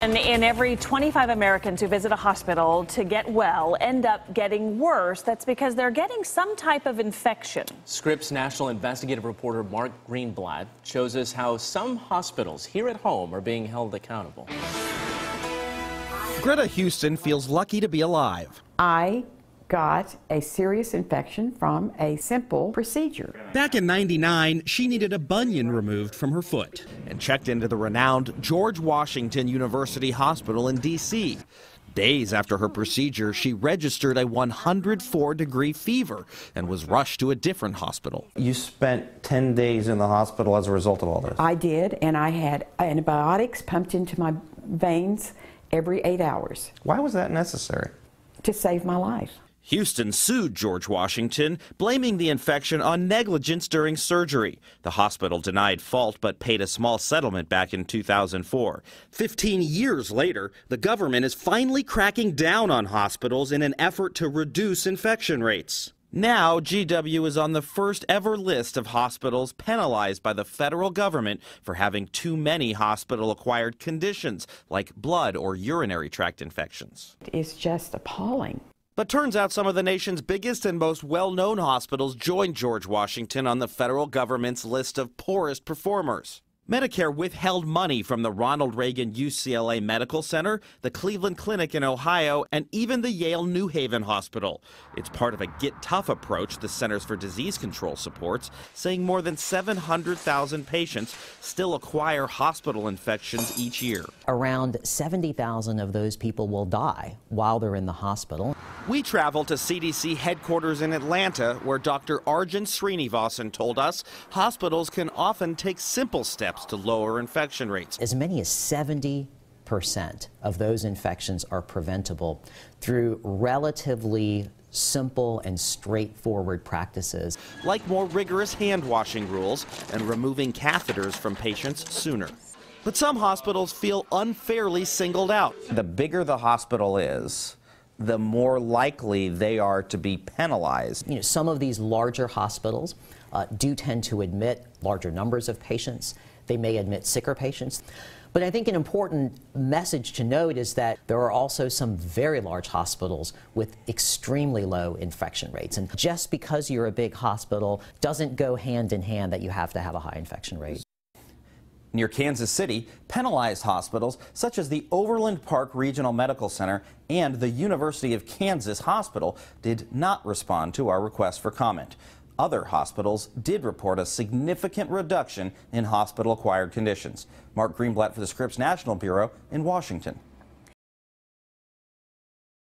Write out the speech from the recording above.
And in every 25 Americans who visit a hospital to get well end up getting worse. That's because they're getting some type of infection. Scripps national investigative reporter Mark Greenblatt shows us how some hospitals here at home are being held accountable. Greta Houston feels lucky to be alive. I got a serious infection from a simple procedure. Back in '99, she needed a bunion removed from her foot and checked into the renowned George Washington University Hospital in D.C. Days after her procedure, she registered a 104-degree fever and was rushed to a different hospital. You spent 10 days in the hospital as a result of all this? I did, and I had antibiotics pumped into my veins every 8 hours. Why was that necessary? To save my life. Houston sued George Washington, blaming the infection on negligence during surgery. The hospital denied fault but paid a small settlement back in 2004. 15 years later, the government is finally cracking down on hospitals in an effort to reduce infection rates. Now, GW is on the first ever list of hospitals penalized by the federal government for having too many hospital-acquired conditions like blood or urinary tract infections. It's just appalling. But turns out some of the nation's biggest and most well-known hospitals joined George Washington on the federal government's list of poorest performers. Medicare withheld money from the Ronald Reagan UCLA Medical Center, the Cleveland Clinic in Ohio, and even the Yale New Haven Hospital. It's part of a Get Tough approach the Centers for Disease Control supports, saying more than 700,000 patients still acquire hospital infections each year. Around 70,000 of those people will die while they're in the hospital. We traveled to CDC headquarters in Atlanta, where Dr. Arjun Srinivasan told us hospitals can often take simple steps to lower infection rates. As many as 70% of those infections are preventable through relatively simple and straightforward practices. Like more rigorous hand washing rules and removing catheters from patients sooner. But some hospitals feel unfairly singled out. The bigger the hospital is, the more likely they are to be penalized. You know, some of these larger hospitals do tend to admit larger numbers of patients. They may admit sicker patients. But I think an important message to note is that there are also some very large hospitals with extremely low infection rates. And just because you're a big hospital doesn't go hand in hand that you have to have a high infection rate. Near Kansas City, penalized hospitals such as the Overland Park Regional Medical Center and the University of Kansas Hospital did not respond to our request for comment. Other hospitals did report a significant reduction in hospital-acquired conditions. Mark Greenblatt for the Scripps National Bureau in Washington.